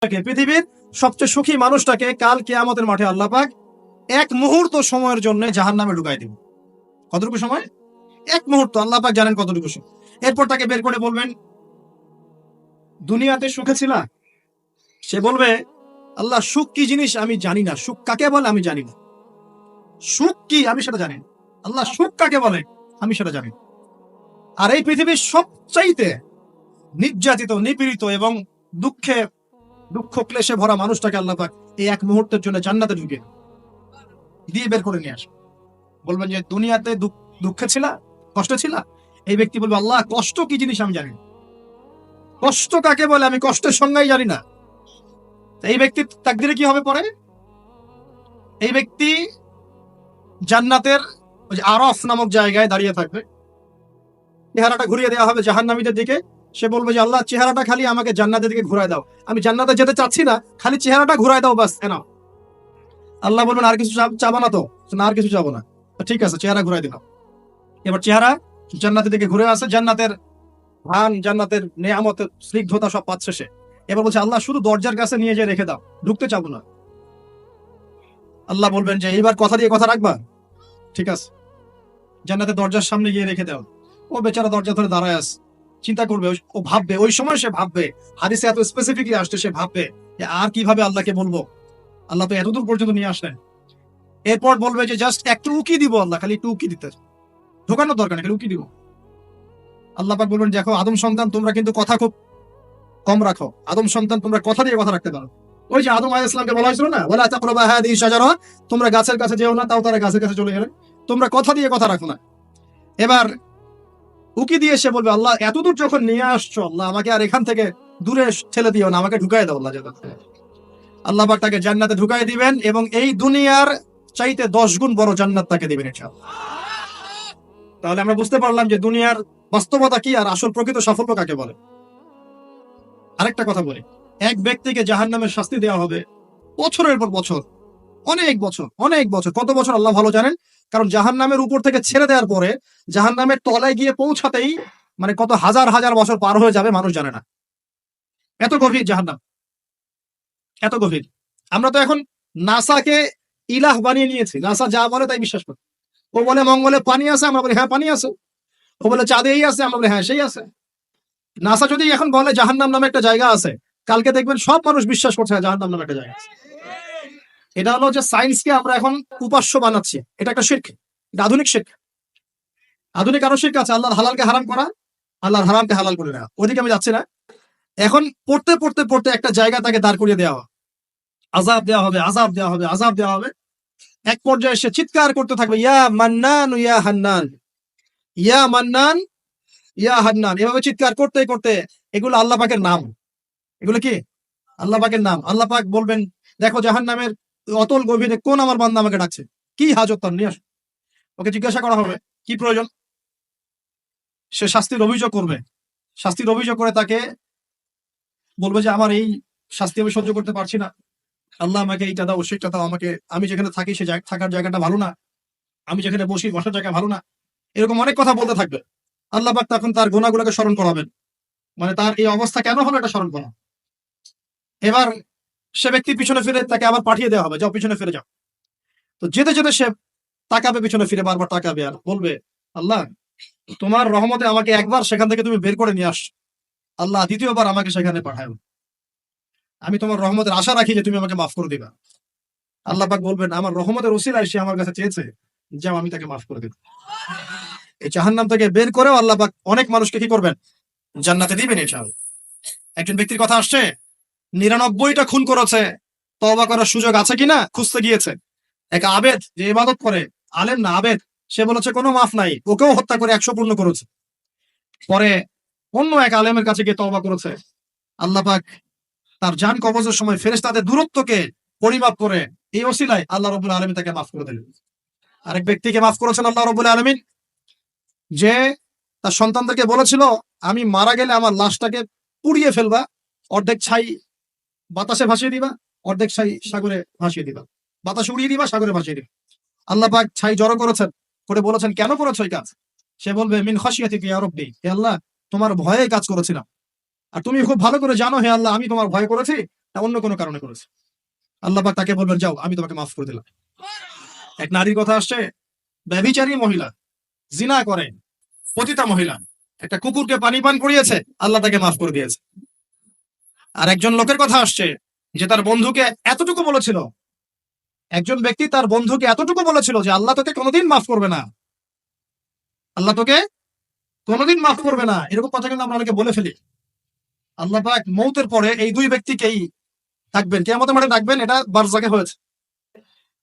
পৃথিবীর সবচেয়ে সুখী মানুষটাকে কাল কিয়ামতের মাঠে আল্লাহ পাক এক মুহূর্ত সময়ের জন্য জাহান্নামে ঢুকাই দিবেন। কতটুকু সময়? এক মুহূর্ত। আল্লাহ পাক জানেন কতটুকু সময়। এরপর তাকে বের করে বলবেন, দুনিয়াতে সুখে ছিলা? সে বলবে, আল্লাহ সুখ কি জিনিস আমি জানি না, সুখ কাকে বলে আমি জানি না, সুখ কি আমি সেটা জানি না, আল্লাহ সুখ কাকে বলে আমি সেটা জানি না। আর এই পৃথিবীর সবচাইতে নির্যাতিত, নিপীড়িত এবং দুঃখ ক্লেশে ভরা মানুষটাকে আল্লাহ পাক এই এক মুহূর্তের জন্য জান্নাতে ঢুকে দিয়ে বের করে নিয়ে আসবে। বলবেন যে দুনিয়াতে দুঃখে ছিলা, কষ্টে ছিলা? এই ব্যক্তি বলবে, আল্লাহ কষ্ট কি জিনিস আমি জানি না, কষ্ট কাকে বলে আমি কষ্টের সংজ্ঞাই জানি না। এই ব্যক্তির তাকদিরে কি হবে পরে? এই ব্যক্তি জান্নাতের আরফ নামক জায়গায় দাঁড়িয়ে থাকবে, চেহারাটা ঘুরিয়ে দেওয়া হবে জাহান্নামীদের দিকে। সে বলবে যে আল্লাহ চেহারাটা খালি আমাকে জান্নাতের দিকে ঘুরায় দাও, আমি জান্নাতে যেতে চাচ্ছি না, খালি চেহারাটা ঘুরায় দাও, বাস এনাও। আল্লাহ বলবেন আর কিছু চাবো না তো? না, আর কিছু চাবো না। ঠিক আছে, চেহারা ঘুরাই দিলাম। এবার চেহারা জান্নাতের দিকে ঘুরে আসে, জান্নাতের ধান, জান্নাতের নেয়ামতের স্নিগ্ধতা সব পাচ্ছে সে। এবার বলছে আল্লাহ শুধু দরজার কাছে নিয়ে যেয়ে রেখে দাও, ঢুকতে চাবো না। আল্লাহ বলবেন যে এইবার কথা দিয়ে কথা রাখবা, ঠিক আছে, জান্নাতের দরজার সামনে গিয়ে রেখে দাও। ও বেচারা দরজা ধরে দাঁড়ায় আছে, চিন্তা করবে, ও ভাববে, ওই সময় সে ভাববে, হাদিসে এত স্পেসিফিকলি আসছে, সে ভাববে যে আর কিভাবে আল্লাহকে বলবো, আল্লাহ তো এতদূর পর্যন্ত নিয়ে আসলেন। এরপর বলবে যে জাস্ট একটু উকি দিব, আল্লাহ খালি একটু উকি দিতে, ঢোকানোর দরকার নেই, খালি উকি দিব। আল্লাহ পাক বলবেন, দেখো আদম সন্তান তোমরা কিন্তু কথা খুব কম রাখো, আদম সন্তান তোমরা কথা দিয়ে কথা রাখতে পারো। ওই যে আদম আলাইহিস সালামকে বলা হয়েছিল না, ওয়ালা তাকরাবা হাদিহি শাজারা, তোমরা গাছের কাছে যেও না, তাও তারা গাছের কাছে চলে গেলেন। তোমরা কথা দিয়ে কথা রাখো না। এবার উকি দিয়ে সে বলবে, আল্লাহ এতদূর যখন নিয়ে আসছো, আল্লাহ আমাকে আর এখান থেকে দূরে ঠেলে দিও না, আমাকে ঢুকাই দাও। আল্লাহ পাক তাকে জান্নাতে ঢুকাই দিবেন এবং এই দুনিয়ার চাইতে 10 গুণ বড় জান্নাত তাকে দিবেন ইনশাআল্লাহ। তাহলে আমরা বুঝতে পারলাম যে দুনিয়ার বাস্তবতা কি আর আসল প্রকৃত সাফল্য কাকে বলে। আরেকটা কথা বলি, এক ব্যক্তিকে জাহান্নামের শাস্তি দেওয়া হবে বছরের পর বছর, অনেক বছর, অনেক বছর। কত বছর আল্লাহ ভালো জানেন, কারণ জাহান্নামের উপর থেকে ছেড়ে দেওয়ার পরে জাহান্নামের তলায় গিয়ে পৌঁছাতেই মানে কত হাজার হাজার বছর পার হয়ে যাবে মানুষ জানে না। এত গভীর জাহান্নাম, এত গভীর। আমরা তো এখন নাসাকে ইলাহ বানিয়ে নিয়েছি, নাসা যা বলে তাই বিশ্বাস করি। ও বলে মঙ্গলে পানি আছে, আমরা বলি হ্যাঁ পানি আছে। ও বলে চাঁদে এই আছে, আমরা বলি হ্যাঁ সেই আছে। নাসা যদি এখন বলে জাহান্নাম নামে একটা জায়গা আছে, কালকে দেখবেন সব মানুষ বিশ্বাস করছে জাহান্নাম নামে একটা জায়গা আছে। এটা হলো যে সায়েন্সকে আমরা এখন উপাস্য বানাচ্ছি, এটা একটা শিরক, এটা আধুনিক শিরক। আধুনিক আরো শিরক আছে, আল্লাহর হালালকে হারাম করা, আল্লাহর হারামকে হালাল করে নেওয়া। ওদিকে আমি যাচ্ছি না। এখন পড়তে পড়তে পড়তে একটা জায়গা তাকে দাঁড় করিয়ে দেওয়া হবে, আযাব দেওয়া হবে, আযাব দেওয়া হবে, আযাব দেওয়া হবে। এক পর্যায়ে সে চিৎকার করতে থাকবে, ইয়া মান্নান ইয়া হান্নান, ইয়া মান্নান ইয়া হান্নান। এভাবে চিৎকার করতে করতে, এগুলো আল্লাহ পাকের নাম। এগুলো কি আল্লাহ পাকের নাম। আল্লাহ পাক বলবেন, দেখো জাহান্নামের অতল গভীরে কোন আমার বান্দা আমাকে ডাকছে, কি হাজত তার, নিয়ে আসো। ওকে জিজ্ঞাসা করা হবে কি প্রয়োজন। সে শাস্তির অভিযোগ করবে, শাস্তির অভিযোগ করে তাকে বলবে যে আমার এই শাস্তি আমি সহ্য করতে পারছি না, আল্লাহ আমাকে এইটা দাও, সেইটা দাও আমাকে, আমি যেখানে থাকি সে থাকার জায়গাটা ভালো না, আমি যেখানে বসি বসার জায়গা ভালো না। এরকম অনেক কথা বলতে থাকবে। আল্লাহ পাক তখন তার গুনাহগুলোকে স্মরণ করাবেন, মানে তার এই অবস্থা কেন হলো এটা স্মরণ করা। এবার সে ব্যক্তি পিছনে ফিরে, তাকে আবার পাঠিয়ে দেওয়া হবে, যাও পিছনে ফিরে যাও। তো যেতে যেতে সে তাকাবে পিছনে ফিরে, বারবার তাকাবে আর বলবে, আল্লাহ তোমার রহমতে আমাকে একবার সেখান থেকে তুমি বের করে নিয়ে আস, আল্লাহ দ্বিতীয়বার আমাকে সেখানে পাঠাও, আমি তোমার রহমতের আশা রাখি যে তুমি আমাকে মাফ করে দিবা। আল্লাহ পাক বলবেন, আমার রহমতের ওসিলায় সে আমার কাছে চেয়েছে, যাও আমি তাকে মাফ করে দেব। এই জাহান্নাম থেকে বের করেও আল্লাহ পাক অনেক মানুষকে কি করবেন, জান্নাতে দিবেন ইনশাআল্লাহ। একজন ব্যক্তির কথা আসছে, 99টা খুন করেছে, তওবা করার সুযোগ আছে কিনা খুঁজতে গিয়েছে। এক আবেদ যে ইবাদত করে, আলেম না আবেদ, সে বলেছে কোনো মাফ নাই, ওকেও হত্যা করে 100 পূর্ণ করেছে। পরে অন্য এক আলেমের কাছে গিয়ে তওবা করেছে, আল্লাহ পাক তার জান কবজের সময় ফেরেশতাদের দূরত্বকে পরিমাপ করে এই ওসিলায় আল্লাহ রাব্বুল আলামিন তাকে মাফ করে দিলেন। আরেক ব্যক্তিকে মাফ করেছেন আল্লাহ রাব্বুল আলামিন, যে তার সন্তানদেরকে বলেছিল আমি মারা গেলে আমার লাশটাকে পুড়িয়ে ফেলবা, অর্ধেক ছাই বাতাসে ভাসিয়ে দিবা, অর্ধেক ছাই সাগরে ভাসিয়ে দিবা, বাতাসে উড়িয়ে দিবা, সাগরে ভাসিয়ে দিবা। আল্লাহ পাক ছাই জড়ো করেছেন, করে বলেছেন কেন করেছো এই কাজ? সে বলবে মিন খাশিয়াতিকা ইয়া রাব্বি, হে আল্লাহ তোমার ভয়ে কাজ করেছিলাম, আর তুমি খুব ভালো করে জানো হে আল্লাহ আমি তোমার ভয় করেছি, না অন্য কোনো কারণে করেছে, আল্লাহ পাক তাকে বলবেন যাও আমি তোমাকে মাফ করে দিলাম। এক নারীর কথা আসছে, ব্যভিচারী মহিলা, জিনা করে, পতিতা মহিলা, একটা কুকুরকে পানি পান করিয়েছে, আল্লাহ তাকে মাফ করে দিয়েছে। আর একজন লোকের কথা আসছে যে তার বন্ধুকে এতটুকু বলেছিল, একজন ব্যক্তি তার বন্ধুকে এতটুকু বলেছিল যে আল্লাহ তোকে কোনোদিন মাফ করবে না, আল্লাহ তোকে কোনোদিন মাফ করবে না। এরকম কথা কিন্তু আমরা অনেকে বলে ফেলি। আল্লাহ পাক মৌতের পরে এই দুই ব্যক্তিকেই ডাকবেন, কিয়ামতের মাঠে ডাকবেন, এটা বারজাকে হয়েছে।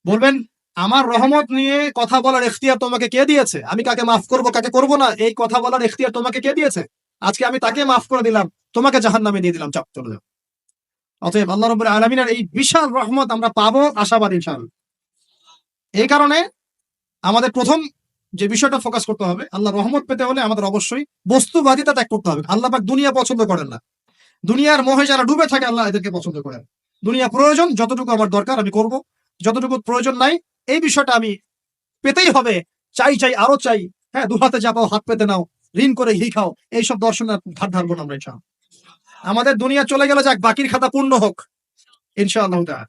বলবেন আমার রহমত নিয়ে কথা বলার এখতিয়ার তোমাকে কে দিয়েছে, আমি কাকে মাফ করব কাকে করব না এই কথা বলার এখতিয়ার তোমাকে কে দিয়েছে, আজকে আমি তাকে মাফ করে দিলাম, তোমাকে জাহান্নামে দিয়ে দিলাম, চাপ চলে যাও। অতএব আল্লাহ রাব্বুল আলামিনের এই বিশাল রহমত আমরা পাবো, আশাবাদী ইনশাআল্লাহ। এই কারণে আমাদের প্রথম যে বিষয়টা ফোকাস করতে হবে, আল্লাহ রহমত পেতে হলে আমাদের অবশ্যই বস্তুবাদিতা ত্যাগ করতে হবে। আল্লাহ পাক দুনিয়া পছন্দ করেন না, দুনিয়ার মোহে যারা ডুবে থাকে আল্লাহ এদেরকে পছন্দ করেন। দুনিয়া প্রয়োজন, যতটুকু আমার দরকার আমি করব, যতটুকু প্রয়োজন নাই এই বিষয়টা আমি পেতেই হবে, চাই চাই আরো চাই, হ্যাঁ দু হাতে চাপাও হাত পেতে নাও, ঋণ করে ঘি খাও, এইসব দর্শনের ধার ধারবো না আমরা ইনশাআল্লাহ। আমাদের দুনিয়া চলে গেলে যাক, বাকির খাতা পূর্ণ হোক ইনশাআল্লাহ তাআলা।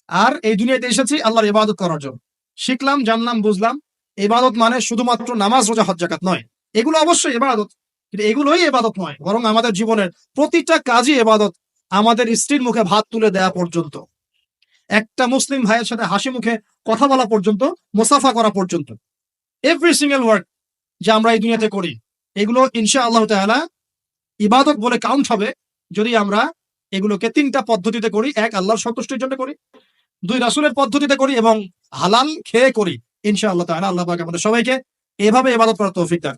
আর এই দুনিয়াতে এসেছি আল্লাহর ইবাদত করার জন্য, শিখলাম জানলাম বুঝলাম ইবাদত মানে শুধুমাত্র নামাজ রোজা হজ যাকাত নয়, এগুলো অবশ্যই ইবাদত, কিন্তু এগুলোই ইবাদত নয়, বরং আমাদের জীবনের প্রতিটা কাজই ইবাদত। আমাদের স্ত্রীর মুখে ভাত তুলে দেয়া পর্যন্ত, একটা মুসলিম ভাইয়ের সাথে হাসি মুখে কথা বলা পর্যন্ত, মুসাফা করা পর্যন্ত, এভরি সিঙ্গেল ওয়ার্ড যে আমরা এই দুনিয়াতে করি, এগুলো ইনশাআল্লাহ তাআলা ইবাদত বলে কাউন্ট হবে যদি আমরা এগুলোকে তিনটা পদ্ধতিতে করি। এক, আল্লাহর সন্তুষ্টির জন্য করি, দুই, রাসূলের পদ্ধতিতে করি, এবং হালাল খেয়ে করি। ইনশাআল্লাহ তাআলা আল্লাহ পাক আমাদের সবাইকে এভাবে ইবাদত করার তৌফিক দান।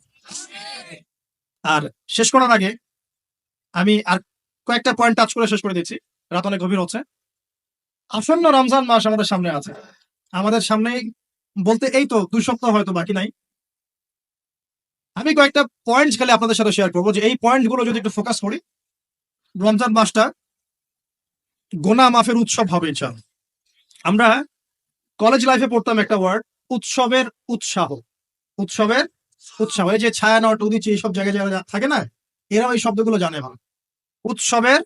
আর শেষ করার আগে আমি আর কয়েকটা পয়েন্ট টাচ করে শেষ করে দিচ্ছি, রাত অনেক গভীর হচ্ছে। আসন্ন রমজান মাস আমাদের সামনে আছে, আমাদের সামনে বলতে এই তো 2 সপ্তাহ হয়তো বাকি নাই। আমি কয়েকটা পয়েন্ট খালি আপনাদের সাথে শেয়ার করবো, যে এই পয়েন্ট গুলো যদি একটু ফোকাস করি, রমজান মাসটা গোনা মাফের উৎসব হবে ইনশাআল্লাহ। আমরা কলেজ লাইফে পড়তাম একটা ওয়ার্ড, উৎসবের উৎসাহ। উৎসবের উৎসাহ, এই যে ছায়ানট উদিচি এইসব জায়গায় যারা থাকে না, এরা এই শব্দগুলো জানে ভালো। উৎসবের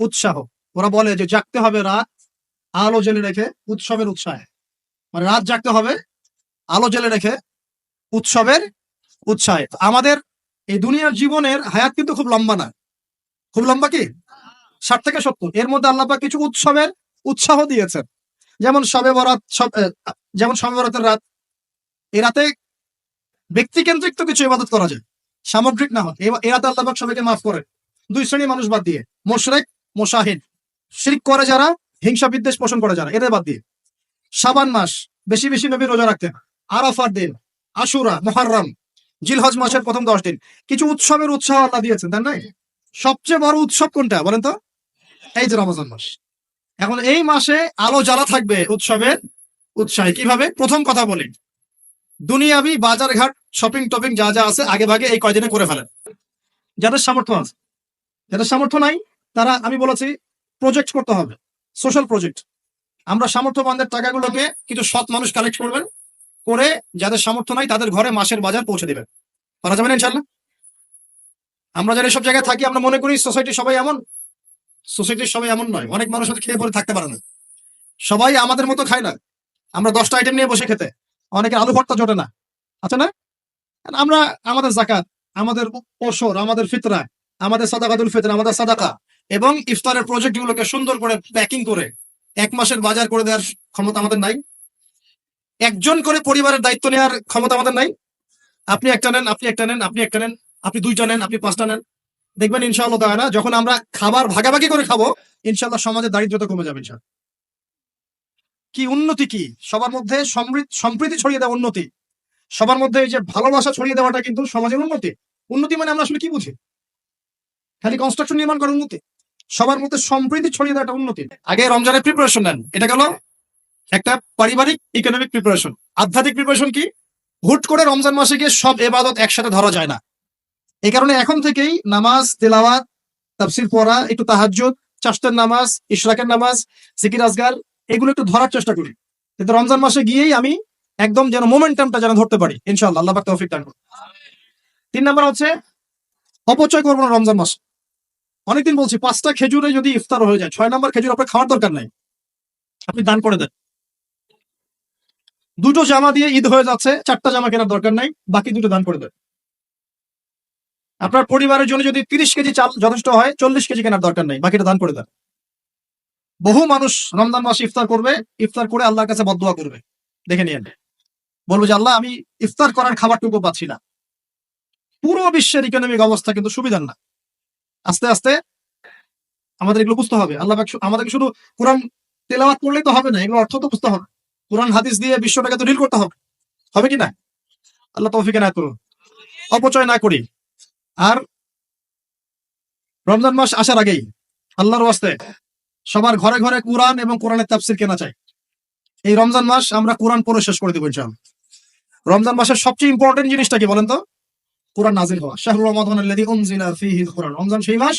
উৎসাহ, ওরা বলে যে জাগতে হবে রাত আলো জেলে রেখে উৎসবের উৎসাহে, মানে রাত জাগতে হবে আলো জেলে রেখে উৎসবের উৎসাহে। আমাদের এই দুনিয়ার জীবনের হায়াত কিন্তু খুব লম্বা না, খুব লম্বা কি 60 থেকে 70, এর মধ্যে আল্লাহ পাক কিছু উৎসবের উৎসাহ দিয়েছেন। যেমন শবে বরাত, যেমন শবে বরাতের রাত, এই রাতে ব্যক্তিকেন্দ্রিক তো কিছু ইবাদত করা যায়, সামগ্রিক না হয়। এই রাতে আল্লাহ পাক সবাইকে মাফ করে, 2 শ্রেণীর মানুষ বাদ দিয়ে, মুশরিক মুশাহিদ, শিরক করে যারা, হিংসা বিদ্বেষ পোষণ করে যারা, এদের বাদ দিয়ে। শাবান মাস বেশি বেশি নবী রোজা রাখতেন, আরাফার দিন, আশুরা, মুহররম, জিলহজ মাসের প্রথম 10 দিন, কিছু উৎসবের উৎসাহ আল্লাহ দিয়েছেন, তাই নাই? সবচেয়ে বড় উৎসব কোনটা বলেন তো? এই যে রমজান মাস। এখন এই মাসে আলো জ্বালা থাকবে উৎসবের উৎসাহে। কিভাবে? প্রথম কথা বলি, দুনিয়াবি বাজার ঘাট শপিং টপিং যা যা আছে আগে ভাগে এই কয়দিনে করে ফেলেন, যাদের সামর্থ্য আছে। যাদের সামর্থ্য নাই তারা, আমি বলেছি, প্রজেক্ট করতে হবে, সোশ্যাল প্রজেক্ট। আমরা সামর্থ্যবানদের টাকাগুলোকে কিছু সৎ মানুষ কালেক্ট করবেন, করে যাদের সামর্থ্য নাই তাদের ঘরে মাসের বাজার পৌঁছে দিবেন। পারা যাবে না ইনশাল্লাহ? আমরা যারা সব জায়গায় থাকি আমরা মনে করি সোসাইটি সবাই এমন, সোসাইটির সবাই এমন নয়। অনেক মানুষ হয়তো খেয়ে পরে থাকতে পারে না, সবাই আমাদের মতো খায় না। আমরা 10টা আইটেম নিয়ে বসে খেতে, অনেকে আলু ভর্তা জোটে না, আছে না? আমরা আমাদের যাকাত, আমাদের ওসর, আমাদের ফিতরা, আমাদের সাদাকাতুল ফিতর, আমাদের সাদাকা এবং ইফতারের প্রজেক্ট গুলোকে সুন্দর করে প্যাকিং করে 1 মাসের বাজার করে দেওয়ার ক্ষমতা আমাদের নাই। একজন করে পরিবারের দায়িত্ব নেওয়ার ক্ষমতা আমাদের নাই। আপনি একটা নেন, আপনি একটা নেন, আপনি একটা নেন, আপনি 2টা নেন, আপনি 5টা নেন। দেখবেন ইনশাআল্লাহ তাআলা যখন আমরা খাবার ভাগাভাগি করে খাবো, ইনশাআল্লাহ সমাজের দারিদ্রতা কমে যাবে ইনশাআল্লাহ। কি উন্নতি, কি সবার মধ্যে সম্প্রীতি ছড়িয়ে দেওয়া উন্নতি, সবার মধ্যে এই যে ভালোবাসা ছড়িয়ে দেওয়াটা কিন্তু সমাজের উন্নতি। উন্নতি মানে আমরা আসলে কি বুঝি? খালি কনস্ট্রাকশন নির্মাণ করার উন্নতি? সবার মধ্যে সম্প্রীতি ছড়িয়ে দেওয়াটা উন্নতি। আগে রমজানের প্রিপারেশন নেন, এটা গেল একটা পারিবারিক ইকোনমিক প্রিপারেশন। আধ্যাত্মিক প্রিপারেশন কি? হুট করে রমজান মাসে গিয়ে সব ইবাদত একসাথে ধরা যায় না। এই কারণে এখন থেকেই নামাজ, তেলাওয়াত, তাফসীর পড়া, একটু তাহাজ্জুদ, চাষতের নামাজ, ইশরাকের নামাজ, জিকির আজগার, এগুলো একটু ধরার চেষ্টা করি, কিন্তু রমজান মাসে গিয়েই আমি একদম যেন মোমেন্টামটা যেন ধরতে পারি ইনশাআল্লাহ। আল্লাহ পাক তৌফিক দান করুন। 3 নাম্বার হচ্ছে অপচয় করবো না রমজান মাস। অনেকদিন বলছি 5টা খেজুরে যদি ইফতার হয়ে যায়, 6 নম্বর খেজুর আপনার খাওয়ার দরকার নাই, আপনি দান করে দেন। 2টো জামা দিয়ে ঈদ হয়ে যাচ্ছে, 4টা জামা কেনার দরকার নাই, বাকি 2টো দান করে দেন। আপনার পরিবারের জন্য যদি 30 কেজি চাল যথেষ্ট হয়, 40 কেজি কেনার দরকার নাই, বাকিটা দান করে দেন। বহু মানুষ রমজান মাসে ইফতার করবে, ইফতার করে আল্লাহর কাছে বদদোয়া করবে, দেখে নিয়েন, বলবো যে আল্লাহ আমি ইফতার করার খাবারটুকু পাচ্ছি না। পুরো বিশ্বের ইকোনমিক অবস্থা কিন্তু সুবিধার না। আস্তে আস্তে আমাদের এগুলো বুঝতে হবে। আল্লাহ পাক আমাদেরকে শুধু কোরআন তেলাওয়াত করলেই তো হবে না, এগুলো অর্থ তো বুঝতে হবে। কোরআন হাদিস দিয়ে বিশ্বটাকে তো ডিল করতে হবে, হবে কি না? আল্লাহ তৌফিক এনায়েত করুন, অপচয় না করি। আর রমজান মাস আসার আগেই আল্লাহর ওয়াস্তে সবার ঘরে ঘরে কোরআন এবং কোরআনের তাফসীর কেনা চাই। এই রমজান মাস আমরা কোরআন পড়ে শেষ করে দেবো ইনশাআল্লাহ। রমজান মাসের সবচেয়ে ইম্পর্টেন্ট জিনিসটা কি বলেন তো? কোরআন নাজিল হওয়া। শাহরু রমাদানাল্লাযী উনজিলা ফীহিল কোরআন, রমজান সেই মাস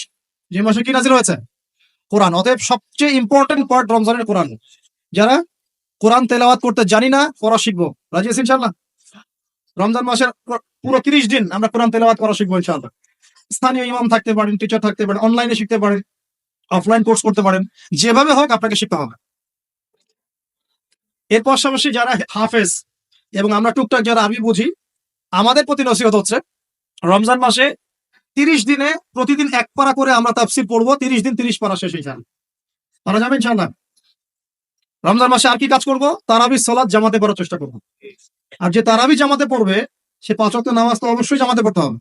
যে মাসে কি নাজিল হয়েছে? কোরআন। অতএব সবচেয়ে ইম্পর্টেন্ট পার্ট রমজানের কোরআন। যারা কোরআন তেলাওয়াত করতে জানি না, পড়া শিখবো, রাজি আছি ইনশাআল্লাহ? রমজান মাসের পুরো 30 দিন আমরা কোরআন তেলাওয়াত করা শিখবো ইনশাআল্লাহ। স্থানীয় ইমাম থাকতে পারেন, টিচার থাকতে পারেন, অনলাইনে শিখতে পারেন, অফলাইন কোর্স করতে পারেন, যেভাবে হোক আপনাকে শিখতে হবে। এর পাশাপাশি যারা হাফেজ এবং আমরা টুকটাক যারা আরবি বুঝি, আমাদের প্রতি নসিহত হচ্ছে রমজান মাসে 30 দিনে প্রতিদিন 1 পারা করে আমরা তাফসীর পড়বো। 30 দিন 30 পারা শেষ ইনশাআল্লাহ, পারা যাবে ইনশাআল্লাহ। রমজান মাসে আর কি কাজ করব? তারাবির সালাত জামাতে পড়ার চেষ্টা করব। আর যে তারাবি জামাতে পড়বে সে 5 ওয়াক্ত নামাজ তো অবশ্যই জামাতে পড়তে হবে।